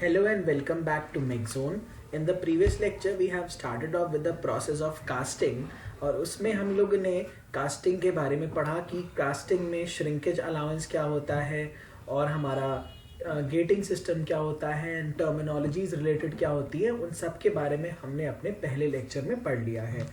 Hello and welcome back to MechZone. In the previous lecture we have started off with the process of casting और उसमें हम लोग ने casting के बारे में पढ़ा कि कास्टिंग में श्रिंकेज अलाउंस क्या होता है और हमारा गेटिंग सिस्टम क्या होता है एंड टर्मिनोलॉजीज रिलेटेड क्या होती है, उन सब के बारे में हमने अपने पहले लेक्चर में पढ़ लिया है।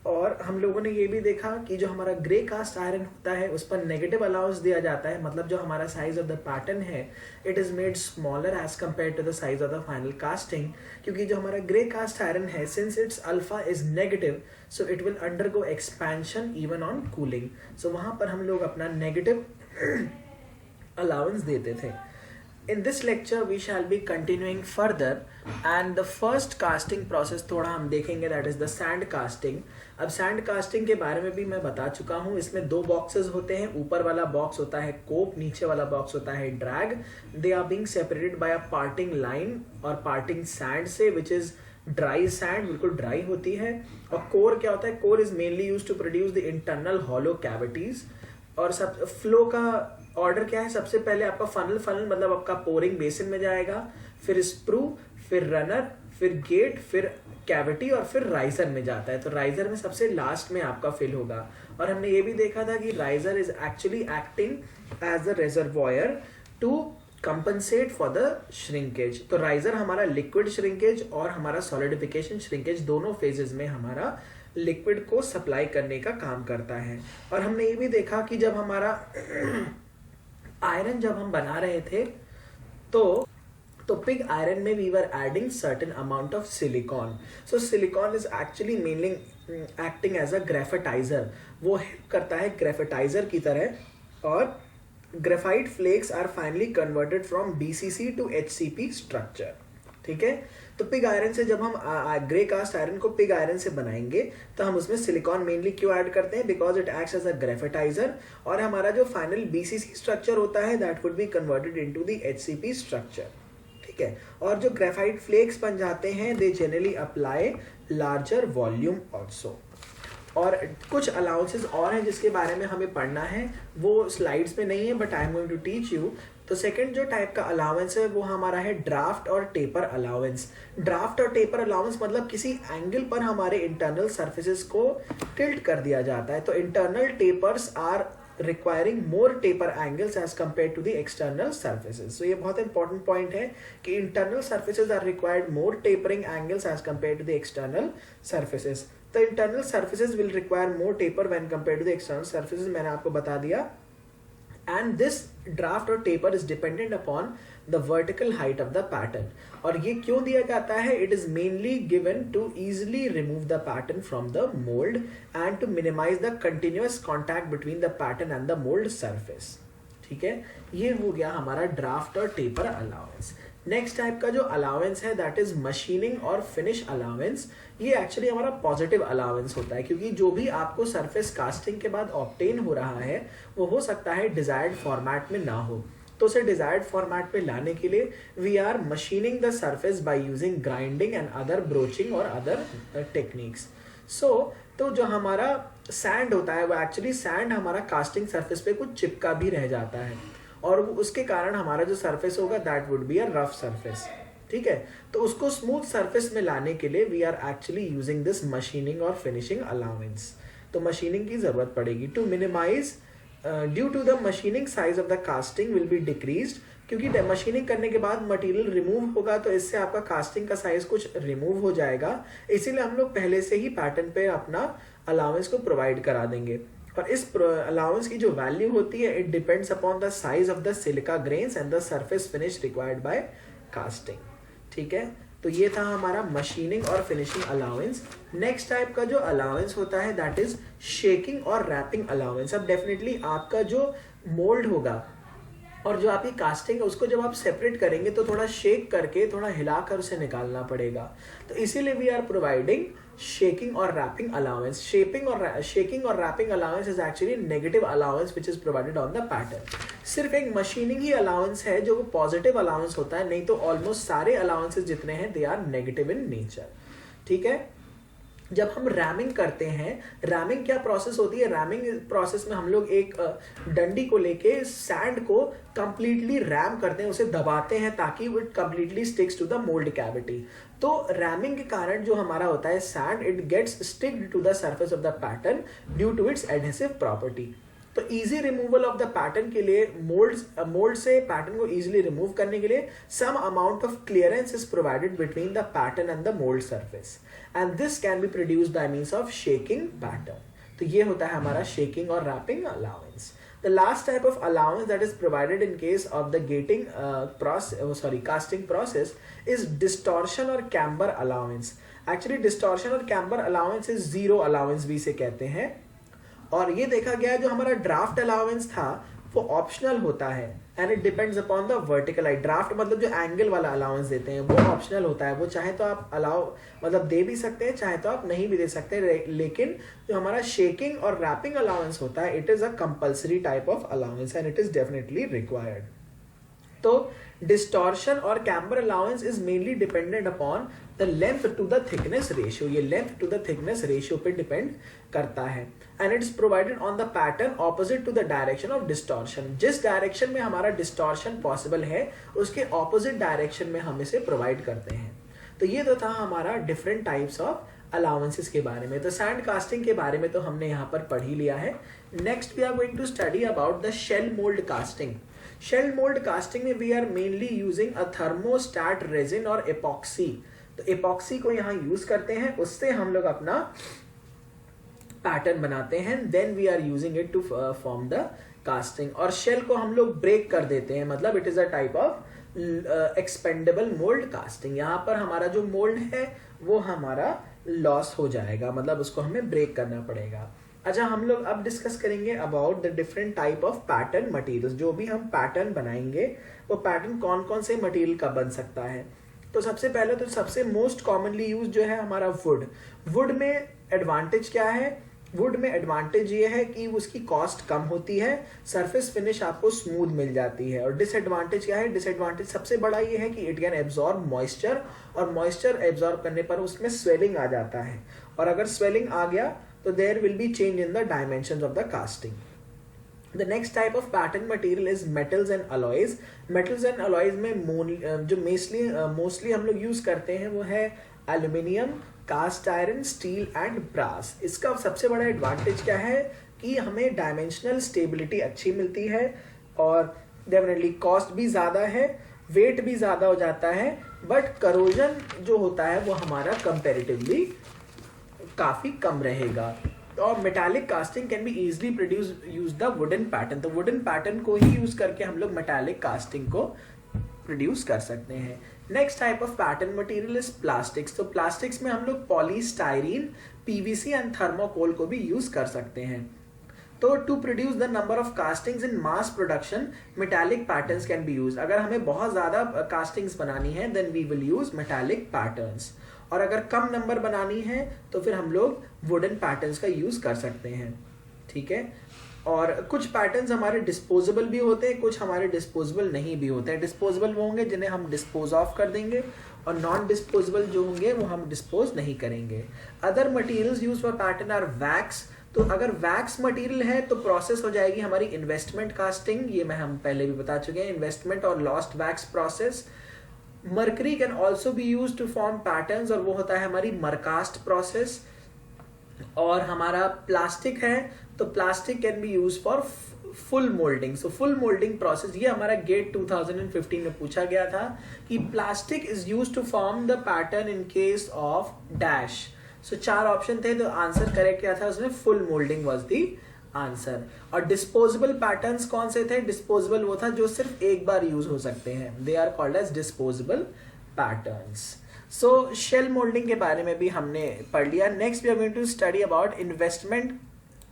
और हम लोगों ने ये भी देखा कि जो हमारा ग्रे कास्ट आयरन होता है उस पर नेगेटिव अलाउंस दिया जाता है, मतलब जो हमारा साइज ऑफ द पैटर्न है it is made smaller as compare to the size of the final casting, क्योंकि जो हमारा ग्रे कास्ट आयरन है since its alpha is negative so it will undergo expansion even on cooling. So वहां पर हम लोग अपना नेगेटिव अलाउंस देते थे। In this lecture we shall be continuing further and the first casting process थोड़ा हम देखेंगे, that is the sand casting। अब sand casting के बारे में भी मैं बता चुका हूँ। इसमें दो बॉक्सेस होते हैं, ऊपर वाला बॉक्स होता है कोप, नीचे वाला बॉक्स होता है drag. They are being separated by a parting line और पार्टिंग सैंड से विच इज ड्राई सैंड, बिल्कुल ड्राई होती है। और कोर क्या होता है, core is mainly use to produce the internal hollow cavities. और सब फ्लो का ऑर्डर क्या है, सबसे पहले आपका फनल मतलब आपका पोरिंग बेसिन में जाएगा, फिर स्प्रू, फिर रनर, फिर गेट, फिर कैविटी और फिर राइजर में जाता है। तो राइजर में सबसे लास्ट में आपका फिल होगा। और हमने ये भी देखा था कि riser is actually acting as the reservoir to compensate for the shrinkage. तो राइजर हमारा लिक्विड श्रिंकेज और हमारा सॉलिडिफिकेशन श्रिंकेज दोनों फेजेस में हमारा लिक्विड को सप्लाई करने का काम करता है। और हमने ये भी देखा कि जब हमारा आयरन जब हम बना रहे थे तो पिग आयरन में we were adding certain amount of silicon. So silicon is actually mainly acting as a graphitizer, वो हेल्प करता है ग्रेफेटाइजर की तरह। और graphite flakes are finally converted from BCC to HCP structure. ठीक है, तो पिग आयरन से जब हम ग्रे कास्ट आयरन को पिग आयरन से बनाएंगे तो हम उसमें सिलिकॉन मेनली क्यों ऐड करते हैं, because it acts as a graphitizer. और हमारा जो फाइनल बीसीसी स्ट्रक्चर होता है that would be converted into the HCP structure. ठीक है, और जो ग्रेफाइट फ्लेक्स बन जाते हैं they generally apply larger volume also. और कुछ अलाउंसेस और हैं जिसके बारे में हमें पढ़ना है, वो स्लाइड्स में नहीं है but I am going to teach you. तो सेकंड जो टाइप का अलाउंस है वो हमारा है ड्राफ्ट और टेपर अलाउंस। ड्राफ्ट और टेपर अलाउंस मतलब किसी एंगल पर हमारे इंटरनल सर्फेसेस को टिल्ट कर दिया जाता है। तो internal tapers are requiring more taper angles as compared to the external surfaces. So ये बहुत important point है कि internal surfaces are required more tapering angles as compared to the external surfaces. The internal surfaces will require more taper when compared to the external surfaces, मैंने आपको बता दिया। And this draft or taper is dependent upon the vertical height of the pattern. और ये क्यों दिया जाता है, it is mainly given to easily remove the pattern from the mold and to minimize the continuous contact between the pattern and the mold surface. ठीक है, ये हो गया हमारा ड्राफ्ट और टेपर अलाउंस। नेक्स्ट टाइप का जो अलाउंस है दैट इज मशीनिंग और फिनिश अलाउंस। ये एक्चुअली हमारा पॉजिटिव अलाउंस होता है, क्योंकि जो भी आपको सरफेस कास्टिंग के बाद ऑब्टेन हो रहा है वो हो सकता है डिजायर्ड फॉर्मेट में ना हो। तो उसे डिजायर्ड फॉर्मेट पे लाने के लिए we are machining the surface by using grinding and other broaching और अदर टेक्निक्स। तो जो हमारा सैंड होता है वो एक्चुअली सैंड हमारा कास्टिंग सरफेस पे कुछ चिपका भी रह जाता है और उसके कारण हमारा जो सरफेस होगा that would be a rough surface. ठीक है, तो उसको स्मूथ सरफेस में लाने के लिए we are actually using this machining और फिनिशिंग अलाउंस। तो मशीनिंग की जरूरत पड़ेगी to minimise due to the machining size of the casting will be decreased, क्योंकि मशीनिंग करने के बाद मटेरियल रिमूव होगा तो इससे आपका कास्टिंग का साइज कुछ रिमूव हो जाएगा। इसीलिए हम लोग पहले से ही पैटर्न पे अपना अलाउंस को प्रोवाइड करा देंगे। और इस अलाउंस की जो वैल्यू होती है it depends upon the size of the silica grains and the surface finish required by casting. ठीक है, तो ये था हमारा मशीनिंग और फिनिशिंग अलाउंस। नेक्स्ट टाइप का जो अलाउंस होता है दैट इज शेकिंग और रैपिंग अलाउंस। अब डेफिनेटली आपका जो मोल्ड होगा और जो आपकी कास्टिंग है उसको जब आप सेपरेट करेंगे तो थोड़ा शेक करके थोड़ा हिलाकर उसे निकालना पड़ेगा। तो इसीलिए वी आर प्रोवाइडिंग शेकिंग और रैपिंग अलाउंस। शेकिंग और rapping allowance is actually negative allowance which is provided on the pattern. सिर्फ एक मशीनिंग ही अलाउंस है जो पॉजिटिव अलाउंस होता है, नहीं तो ऑलमोस्ट सारे अलाउंसेस जितने हैं they are negative in nature. ठीक है, जब हम रैमिंग करते हैं, रैमिंग क्या प्रोसेस होती है, रैमिंग प्रोसेस में हम लोग एक डंडी को लेके सैंड को कंप्लीटली रैम करते हैं, उसे दबाते हैं ताकि it completely sticks to the mould cavity. तो रैमिंग के कारण जो हमारा होता है sand, it gets sticked to the surface of the pattern due to its adhesive property. तो easy removal of the pattern के लिए मोल्ड से पैटर्न को इजीली रिमूव करने के लिए some amount of clearance is provided between the pattern and the mould surface, and this can be produced by means of shaking pattern. तो ये होता है हमारा शेकिंग और rapping allowance. The last type of allowance that is provided in case of the casting process is distortion or camber allowance. Actually distortion और camber allowance is zero allowance भी इसे कहते हैं। और ये देखा गया है जो हमारा ड्राफ्ट अलाउंस था वो ऑप्शनल होता है, and it depends upon the vertical height. Draft मतलब जो एंगल वाला अलाउंस देते हैं वो ऑप्शनल होता है, वो चाहे तो आप अलाउ मतलब दे भी सकते हैं, चाहे तो आप नहीं भी दे सकते। लेकिन जो हमारा शेकिंग और रैपिंग अलाउंस होता है, it is a compulsory type of allowance and it is definitely required. तो डिस्टॉर्शन और camber allowance is mainly dependent upon the length to the thickness ratio. ये length to the thickness ratio पे depend करता है, and it is provided on the pattern opposite to the direction of distortion. जिस direction में हमारा distortion possible है उसके opposite direction में हम इसे प्रोवाइड करते हैं। तो ये तो था हमारा डिफरेंट टाइप्स ऑफ अलाउंसेस के बारे में। तो सैंड कास्टिंग के बारे में तो हमने यहाँ पर पढ़ ही लिया है। Next we are going to study about the shell mould casting. Shell mould casting में we are mainly using a thermostat resin और एपॉक्सी। तो एपॉक्सी को यहाँ यूज करते हैं, उससे हम लोग अपना पैटर्न बनाते हैं, then we are using it to form the casting. और शेल को हम लोग ब्रेक कर देते हैं, मतलब it is a type of expendable mould casting. यहाँ पर हमारा जो मोल्ड है वो हमारा लॉस हो जाएगा, मतलब उसको हमें ब्रेक करना पड़ेगा। अच्छा, हम लोग अब डिस्कस करेंगे about the different type of pattern materials. जो भी हम पैटर्न बनाएंगे वो पैटर्न कौन कौन से मटेरियल का बन सकता है। तो सबसे पहले तो सबसे मोस्ट कॉमनली यूज जो है हमारा वुड। वुड में एडवांटेज क्या है? वुड में एडवांटेज ये है कि उसकी कॉस्ट कम होती है, सरफेस फिनिश आपको स्मूथ मिल जाती है। और डिसएडवांटेज क्या है? डिसएडवांटेज सबसे बड़ा ये है कि इट कैन एब्जॉर्ब मॉइस्चर, और मॉइस्चर एब्जॉर्ब करने पर उसमें स्वेलिंग आ जाता है, और अगर स्वेलिंग आ गया तो there will be change in the dimensions of the casting. The next type of pattern material is metals and alloys. Metals and alloys में जो mostly हम लोग यूज करते हैं वो है aluminium, cast iron, steel and brass. इसका सबसे बड़ा एडवांटेज क्या है कि हमें डायमेंशनल स्टेबिलिटी अच्छी मिलती है, और डेफिनेटली कॉस्ट भी ज़्यादा है, वेट भी ज़्यादा हो जाता है, बट करोजन जो होता है वो हमारा कंपेरेटिवली काफ़ी कम रहेगा। और metallic casting can be easily produce use the wooden pattern. तो वुडन पैटर्न को ही यूज करके हम लोग मेटालिक कास्टिंग को प्रोड्यूस कर सकते हैं। Next type of pattern material is plastics. तो प्लास्टिक्स में हम लोग पॉलीस्टाइरीन, पीवीसी एंड थर्मोकोल को भी यूज कर सकते हैं। तो to produce the number of castings in mass production, metallic patterns can be use. अगर हमें बहुत ज्यादा कास्टिंग्स बनानी है then we will use metallic patterns, और अगर कम नंबर बनानी है तो फिर हम लोग वुडन पैटर्न्स का यूज कर सकते हैं। ठीक है, और कुछ पैटर्न्स हमारे डिस्पोजेबल भी होते हैं, कुछ हमारे डिस्पोजेबल नहीं भी होते हैं। डिस्पोजेबल वो होंगे जिन्हें हम डिस्पोज ऑफ कर देंगे, और नॉन डिस्पोजेबल जो होंगे वो हम डिस्पोज नहीं करेंगे। Other materials use for pattern are wax. तो अगर वैक्स मटेरियल है तो प्रोसेस हो जाएगी हमारी इन्वेस्टमेंट कास्टिंग, ये हम पहले भी बता चुके हैं, इन्वेस्टमेंट और lost wax process. Mercury can also be use to form patterns, और वो होता है हमारी मरकास्ट प्रोसेस। और हमारा प्लास्टिक है तो plastic can be use for full moulding. So full moulding process, ये हमारा गेट 2015 में पूछा गया था कि plastic is use to form the pattern in case of dash. So 4 option थे, तो आंसर करेक्ट क्या था उसमें? Full moulding was the answer. और डिस्पोजेबल पैटर्न्स कौन से थे? डिस्पोजेबल वो था जो सिर्फ एक बार यूज हो सकते हैं, they are called as disposable patterns. So shell moulding के बारे में भी हमने पढ़ लिया। Next we are going to study about investment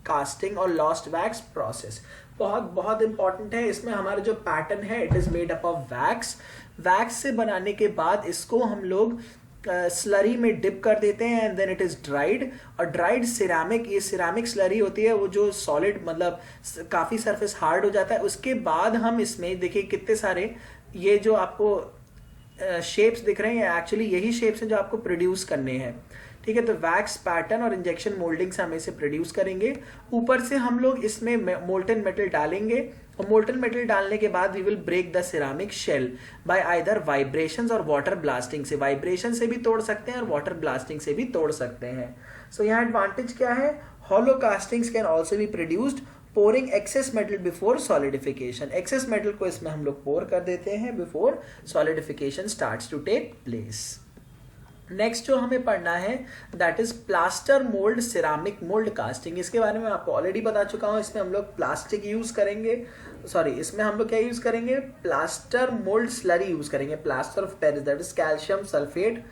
casting और लॉस्ट वैक्स प्रोसेस। बहुत इंपॉर्टेंट है। इसमें हमारा जो पैटर्न है it is made up of wax. Wax से बनाने के बाद इसको हम लोग स्लरी में डिप कर देते हैं, and then it is dried. और ड्राइड सिरामिक, ये सिरामिक स्लरी होती है वो जो सॉलिड, मतलब काफी सरफेस हार्ड हो जाता है। उसके बाद हम इसमें देखिए कितने सारे ये जो आपको शेप्स दिख रहे हैं, एक्चुअली यही शेप्स हैं जो आपको प्रोड्यूस करने हैं। ठीक है। तो वैक्स पैटर्न और इंजेक्शन मोल्डिंग से हम इसे प्रोड्यूस करेंगे। ऊपर से हम लोग इसमें मोल्टन मेटल डालेंगे और मोल्टन मेटल डालने के बाद we will break the ceramic shell by either vibrations और वाटर ब्लास्टिंग से। वाइब्रेशन से भी तोड़ सकते हैं और वाटर ब्लास्टिंग से भी तोड़ सकते हैं। सो यहाँ एडवांटेज क्या है, hollow castings can also be produced pouring excess metal before solidification. Excess metal को इसमें हम लोग पोर कर देते हैं before solidification starts to take place. Next जो हमें पढ़ना है that is plaster mould ceramic mould casting. इसके बारे में आपको ऑलरेडी बता चुका हूं। इसमें हम लोग प्लास्टिक यूज करेंगे, सॉरी इसमें हम लोग क्या यूज करेंगे, प्लास्टर मोल्ड स्लरी यूज करेंगे, plaster of Paris that is calcium sulphate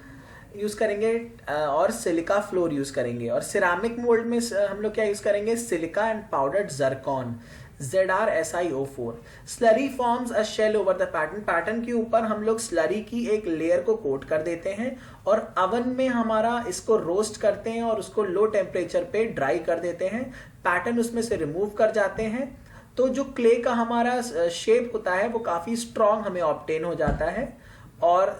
use करेंगे और सिलिका फ्लोर यूज करेंगे। और सिरामिक मोल्ड में हम लोग क्या यूज करेंगे, silica and powdered zircon ZrSiO4। Slurry forms a shell over the pattern. Pattern के ऊपर हम लोग स्लरी की एक लेयर को कोट कर देते हैं और अवन में हमारा इसको रोस्ट करते हैं और उसको लो टेम्परेचर पे ड्राई कर देते हैं। पैटर्न उसमें से रिमूव कर जाते हैं तो जो क्ले का हमारा शेप होता है वो काफी स्ट्रॉन्ग हमें ऑब्टेन हो जाता है और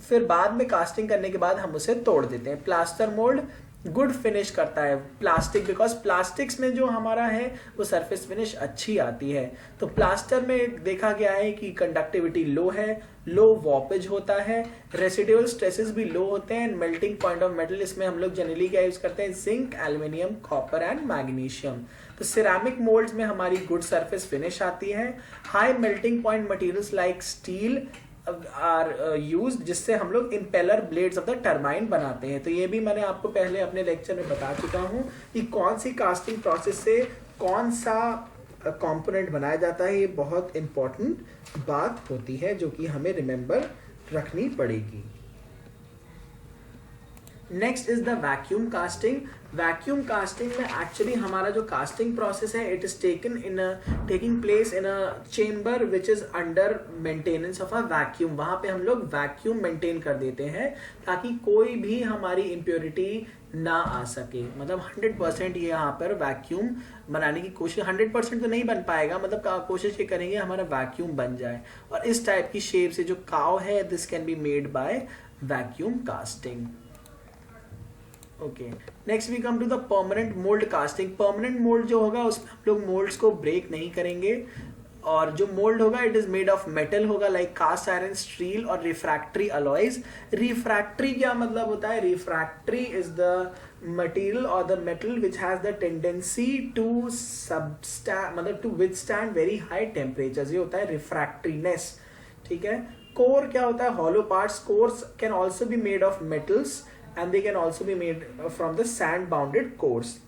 फिर बाद में कास्टिंग करने के बाद हम उसे तोड़ देते हैं। प्लास्टर मोल्ड गुड फिनिश करता है प्लास्टिक, बिकॉज प्लास्टिक्स में जो हमारा है वो सरफेस फिनिश अच्छी आती है। तो प्लास्टर में देखा गया है कि कंडक्टिविटी लो है, लो वॉपेज होता है, रेसिडुअल स्ट्रेसेस भी लो होते हैं। मेल्टिंग पॉइंट ऑफ मेटल इसमें हम लोग जनरली क्या यूज करते हैं, zinc, aluminium, copper and magnesium. तो सिरामिक मोल्ड्स में हमारी गुड सरफेस फिनिश आती है। High melting point materials like steel are use, जिससे हम लोग impeller blades of the turbine बनाते हैं। तो ये भी मैंने आपको पहले अपने लेक्चर में बता चुका हूँ कि कौन सी कास्टिंग प्रोसेस से कौन सा कंपोनेंट बनाया जाता है। ये बहुत इंपॉर्टेंट बात होती है जो कि हमें रिमेंबर रखनी पड़ेगी। Next is the vacuum casting. Vacuum casting में एक्चुअली हमारा जो कास्टिंग प्रोसेस है it is taking place in a chamber which is under maintenance of a vacuum. वहां पे हम लोग वैक्यूम मेंटेन कर देते हैं ताकि कोई भी हमारी इम्प्योरिटी ना आ सके। मतलब 100% ये यहाँ पर वैक्यूम बनाने की कोशिश, 100% तो नहीं बन पाएगा, मतलब कोशिश ये करेंगे हमारा वैक्यूम बन जाए। और इस टाइप की शेप से जो काव है this can be made by vacuum casting. Okay, next we come to the permanent mould casting. Permanent mould जो होगा उसमें हम लोग मोल्ड्स को ब्रेक नहीं करेंगे और जो मोल्ड होगा it is made of metal होगा लाइक कास्ट आयरन, स्टील और रिफ्रैक्टरी अलॉयज। रिफ्रैक्टरी क्या मतलब होता है, रिफ्रैक्टरी इज द मटेरियल और the metal which has the tendency to मतलब to withstand very high temperature, ये होता है रिफ्रैक्टरीनेस। ठीक है। कोर क्या होता है, hollow parts. Course can also be made of metals and they can also be made from the sand bounded cores।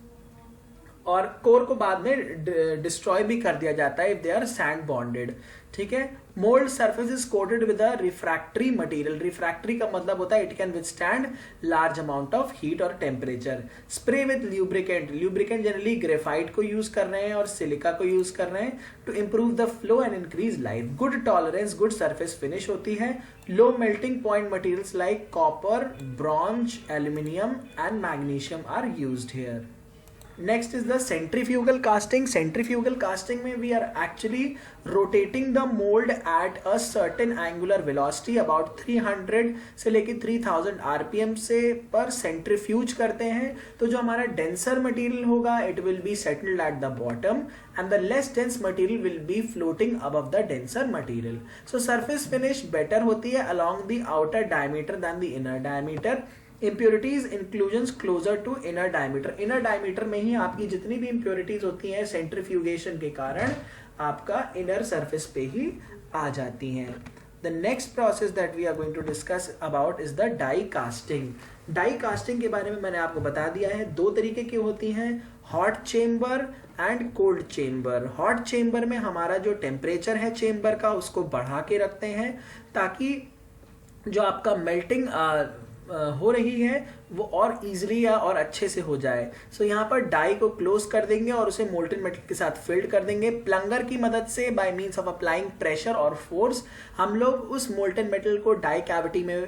और कोर को बाद में डिस्ट्रॉय भी कर दिया जाता है if they are sand bonded. ठीक है। Mould surface is coated with a refractory material. Refractory का मतलब होता है it can withstand large amount of heat और temperature. Spray with lubricant. Lubricant generally graphite को यूज कर रहे हैं और सिलिका को यूज कर रहे हैं to improve the flow and increase life. Good tolerance, good surface finish होती है। Low melting point materials like copper, bronze, aluminium and magnesium are used here. Next is the centrifugal casting. Centrifugal casting में we are actually rotating the mold at a certain angular velocity about 300 से लेके 3000 RPM से पर centrifuge करते हैं। तो जो हमारा denser material होगा it will be settled at the bottom and the less dense material will be floating above the denser material. So surface finish better होती है along the outer diameter than the inner diameter. Impurities inclusions closer to inner diameter. Inner diameter में ही आपकी जितनी भी impurities होती हैं centrifugation के कारण आपका इनर सरफेस पे ही आ जाती हैं। The next process that we are going to discuss about is the die casting. Die casting के बारे में मैंने आपको बता दिया है, दो तरीके की होती हैं, hot chamber and cold chamber. Hot chamber में हमारा जो टेम्परेचर है चेम्बर का उसको बढ़ा के रखते हैं ताकि जो आपका मेल्टिंग हो रही है वो और इजीली और अच्छे से हो जाए। सो यहाँ पर डाई को क्लोज कर देंगे और उसे मोल्टन मेटल के साथ फिल्ड कर देंगे। प्लंगर की मदद से by means of applying pressure और फोर्स हम लोग उस मोल्टन मेटल को डाई कैविटी में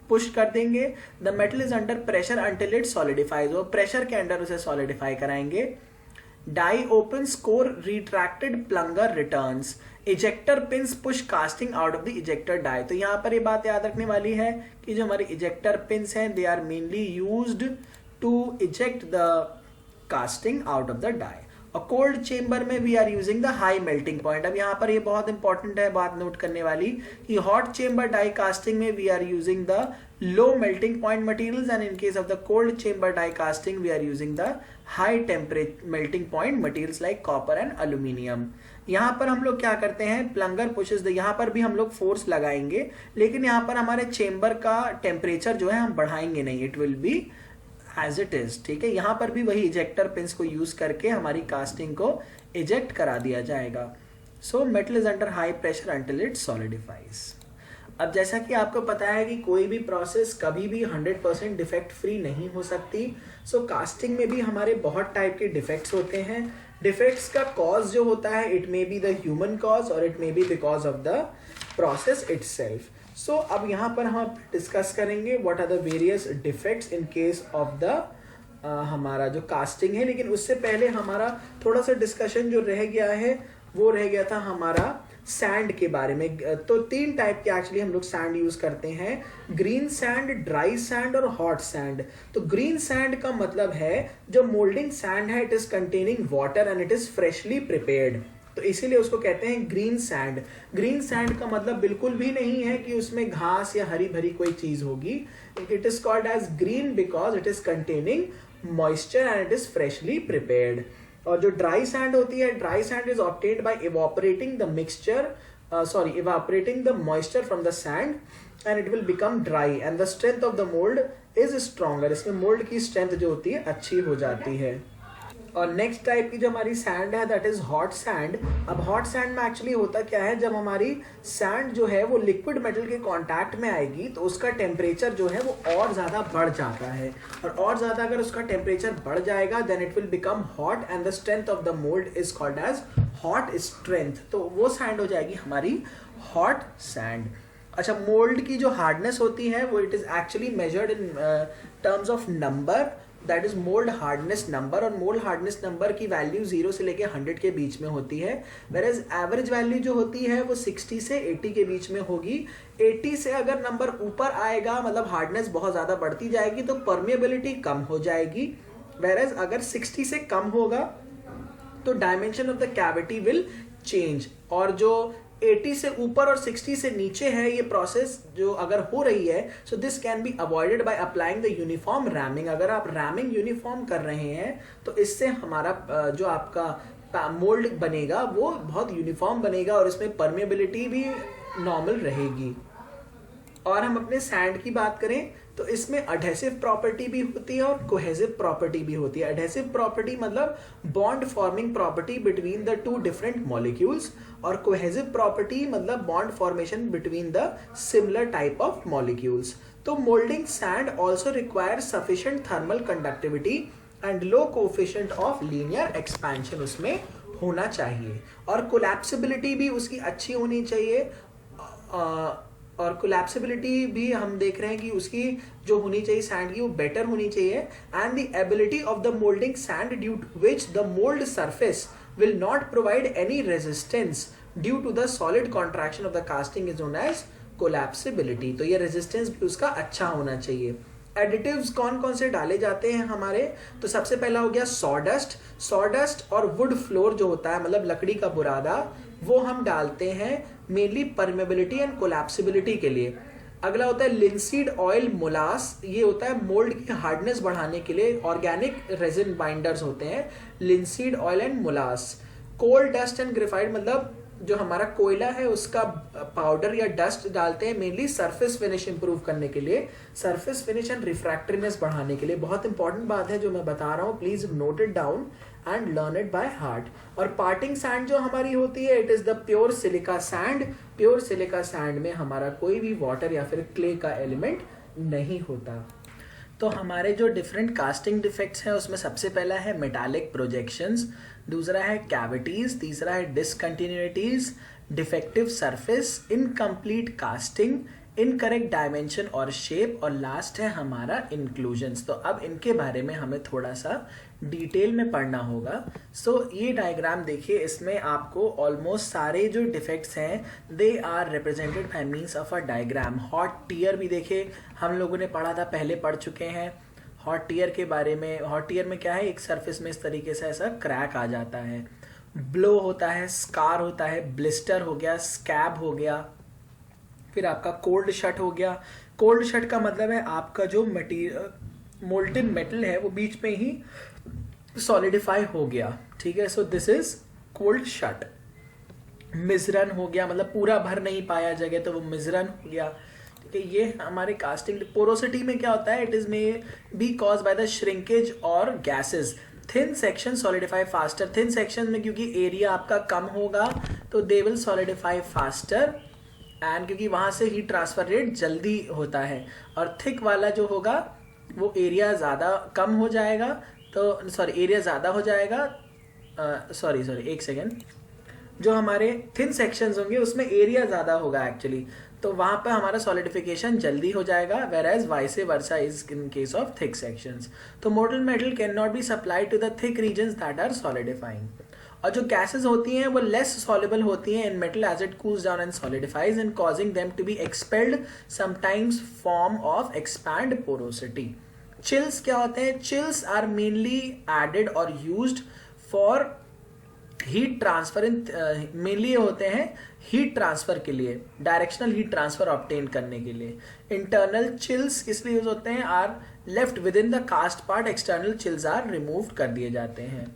पुश कर देंगे। The metal is under pressure until it solidifies. वो प्रेशर के अंडर उसे सॉलिडिफाई कराएंगे। Die opens, core retracted, plunger returns. Ejector pins push casting out of the ejector die. तो यहाँ पर ये बात याद रखने वाली है कि जो हमारे इजेक्टर पिंस हैं they are mainly used to eject the casting out of the die. और कोल्ड चेम्बर में we are using the high melting point. अब यहाँ पर ये बहुत इंपॉर्टेंट है बात नोट करने वाली कि हॉट चेम्बर डाई कास्टिंग में we are using the low melting point materials and in case of the cold chamber die casting we are using the high temperature melting point materials like copper and aluminium. यहाँ पर हम लोग क्या करते हैं, प्लंगर pushes the, यहाँ पर भी हम लोग फोर्स लगाएंगे लेकिन यहाँ पर हमारे चेम्बर का टेम्परेचर जो है हम बढ़ाएंगे नहीं, it will be as it is. ठीक है, यहाँ पर भी वही इजेक्टर पिंस को यूज करके हमारी कास्टिंग को इजेक्ट करा दिया जाएगा। So metal is under high pressure until it solidifies. अब जैसा कि आपको पता है कि कोई भी प्रोसेस कभी भी 100% डिफेक्ट फ्री नहीं हो सकती। सो कास्टिंग में भी हमारे बहुत टाइप के डिफेक्ट्स होते हैं। डिफेक्ट्स का कॉज जो होता है it may be the human cause और it may be because of the process itself. So अब यहाँ पर हम डिस्कस करेंगे what are the various defects in case of the हमारा जो कास्टिंग है। लेकिन उससे पहले हमारा थोड़ा सा डिस्कशन जो रह गया है वो रह गया था हमारा सैंड के बारे में। तो 3 टाइप के एक्चुअली हम लोग सैंड यूज करते हैं, ग्रीन सैंड, ड्राई सैंड और हॉट सैंड। तो ग्रीन सैंड का मतलब है जो मोल्डिंग सैंड है it is containing water and it is freshly prepared, तो इसीलिए उसको कहते हैं ग्रीन सैंड। ग्रीन सैंड का मतलब बिल्कुल भी नहीं है कि उसमें घास या हरी भरी कोई चीज होगी। It is called as green because it is containing moisture and it is freshly prepared. और जो ड्राई सैंड होती है, dry sand is obtained by evaporating the evaporating the moisture from the sand and it will become dry and the strength of the mould is stronger. इसमें mould की strength जो होती है अच्छी हो जाती है। और नेक्स्ट टाइप की जो हमारी सैंड है दैट इज हॉट सैंड। अब हॉट सैंड में एक्चुअली होता क्या है, जब हमारी सैंड जो है वो लिक्विड मेटल के कांटेक्ट में आएगी तो उसका टेम्परेचर जो है वो और ज़्यादा बढ़ जाता है। और ज़्यादा अगर उसका टेम्परेचर बढ़ जाएगा then it will become hot and the strength of the mould is called as hot strength. तो वो सैंड हो जाएगी हमारी हॉट सैंड। अच्छा, मोल्ड की जो हार्डनेस होती है वो it is actually measured in terms of number, that is mould hardness number. और मोल्ड हार्डनेस नंबर की वैल्यू 0 से लेके 100 के बीच में होती है, वेयरएज एवरेज वैल्यू जो होती है वो 60 से 80 के बीच में होगी। 80 से अगर नंबर ऊपर आएगा मतलब हार्डनेस बहुत ज्यादा बढ़ती जाएगी तो परमेबिलिटी कम हो जाएगी, वेयरएज अगर 60 से कम होगा तो dimension of the cavity will change. और जो 80 से ऊपर और 60 से नीचे है ये प्रोसेस जो अगर हो रही है so this can be avoided by applying the uniform rhyming. अगर आप रैमिंग यूनिफॉर्म कर रहे हैं तो इससे हमारा जो आपका मोल्ड बनेगा वो बहुत यूनिफॉर्म बनेगा और इसमें परमेबिलिटी भी नॉर्मल रहेगी। और हम अपने सैंड की बात करें तो इसमें अडहेसिव प्रॉपर्टी भी होती है और कोहेसिव प्रॉपर्टी भी होती है। अडहेसिव प्रॉपर्टी मतलब bond forming property between the 2 different molecules और कोहेसिव प्रॉपर्टी मतलब bond formation between the similar type of molecules. तो moulding sand also require sufficient thermal conductivity and low coefficient of linear expansion उसमें होना चाहिए। और कोलैप्सिबिलिटी भी उसकी अच्छी होनी चाहिए। और कोलैप्सिबिलिटी भी हम देख रहे हैं कि उसकी जो होनी चाहिए सैंड की वो बेटर होनी चाहिए। And the ability of the moulding sand due to which the mould surface will not provide any resistance due to the solid contraction of the casting is known as collapsibility। तो ये resistance भी उसका अच्छा होना चाहिए। Additives कौन कौन से डाले जाते हैं हमारे, तो सबसे पहला हो गया सॉडस्ट और वुड फ्लोर जो होता है मतलब लकड़ी का बुरादा वो हम डालते हैं मेनली परमेबिलिटी एंड कोलैप्सिबिलिटी के लिए। अगला होता है लिंसीड ऑयल मोलास, ये होता है मोल्ड की हार्डनेस बढ़ाने के लिए। ऑर्गेनिक रेजिन बाइंडर्स होते हैं linseed oil and molasses. Coal dust and graphite मतलब जो हमारा कोयला है उसका पाउडर या डस्ट डालते हैं मेनली सरफेस फिनिश इंप्रूव करने के लिए, सरफेस फिनिश एंड रिफ्रैक्टरीनेस बढ़ाने के लिए। बहुत इंपॉर्टेंट बात है जो मैं बता रहा हूँ, please note it down and learn it by heart. और पार्टिंग सैंड जो हमारी होती है it is the pure silica sand. Pure silica sand में हमारा कोई भी वाटर या फिर क्ले का एलिमेंट नहीं होता। तो हमारे जो डिफरेंट कास्टिंग डिफेक्ट्स हैं उसमें सबसे पहला है मेटालिक प्रोजेक्शंस, दूसरा है कैविटीज, तीसरा है discontinuities, defective surface, incomplete casting, incorrect dimension और शेप, और लास्ट है हमारा इंक्लूजन्स। तो अब इनके बारे में हमें थोड़ा सा डिटेल में पढ़ना होगा। सो ये डायग्राम देखिए, इसमें आपको ऑलमोस्ट सारे जो डिफेक्ट्स हैं they are represented by means of a diagram. Hot tear भी देखिए, हम लोगों ने पढ़ा था, पहले पढ़ चुके हैं हॉट टीयर के बारे में। हॉट टीयर में क्या है, एक सरफेस में इस तरीके से ऐसा क्रैक आ जाता है, ब्लो होता है, स्कार होता है, ब्लिस्टर हो गया, स्कैब हो गया, फिर आपका कोल्ड शट हो गया। कोल्ड शट का मतलब है आपका जो मटेरियल मोल्टन मेटल है वो बीच में ही सॉलिडिफाई हो गया, ठीक है। So this is cold shut. Misrun हो गया, मतलब पूरा भर नहीं पाया जगह तो वो मिजरन हो गया, ठीक है। ये हमारे कास्टिंग। पोरोसिटी में क्या होता है, it is may be cause by the shrinkage और gases. Thin section solidify faster. Thin section में क्योंकि एरिया आपका कम होगा तो they will solidify faster, and क्योंकि वहां से हीट ट्रांसफर रेट जल्दी होता है। और थिक वाला जो होगा वो एरिया ज़्यादा कम हो जाएगा, तो सॉरी एरिया ज़्यादा हो जाएगा, सॉरी एक सेकेंड, जो हमारे थिन सेक्शंस होंगे उसमें एरिया ज़्यादा होगा एक्चुअली, तो वहाँ पर हमारा सॉलिडिफिकेशन जल्दी हो जाएगा, whereas vice versa is in case of thick sections. तो molten metal can not be supplied to the thick regions that are solidifying. और जो गैसेस होती हैं वो लेस सॉल्युबल होती हैं in metal as it cools down and solidifies and causing them to be expelled sometimes form of expand porosity. Chills क्या होते हैं, चिल्स आर मेनली एडेड और used for heat transfer in, mainly होते हैं heat transfer के लिए, directional heat transfer obtain करने के लिए। इंटरनल चिल्स किस लिए यूज होते हैं, are left with in the cast part, external chills are remove कर दिए जाते हैं।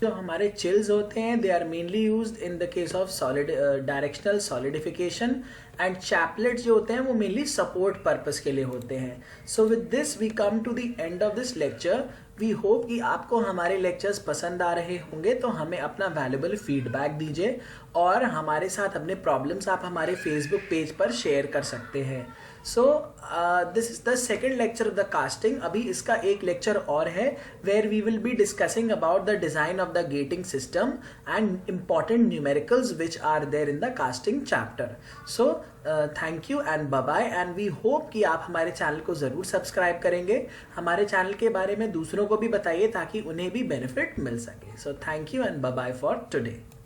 जो हमारे चिल्स होते हैं they are mainly used in the case of solid directional solidification, and chaplets जो होते हैं वो मेनली सपोर्ट पर्पस के लिए होते हैं। So with this we come to the end of this lecture. We hope कि आपको हमारे लेक्चर्स पसंद आ रहे होंगे, तो हमें अपना वैल्यूबल फीडबैक दीजिए और हमारे साथ अपने प्रॉब्लम्स आप हमारे फेसबुक पेज पर शेयर कर सकते हैं। So this is the second lecture of the casting. अभी इसका एक लेक्चर और है where we will be discussing about the design of the gating system and important numericals which are there in the casting chapter. So thank you and bye bye, and we hope कि आप हमारे channel को ज़रूर subscribe करेंगे। हमारे channel के बारे में दूसरों को भी बताइए ताकि उन्हें भी बेनिफिट मिल सके। So thank you and bye bye for today.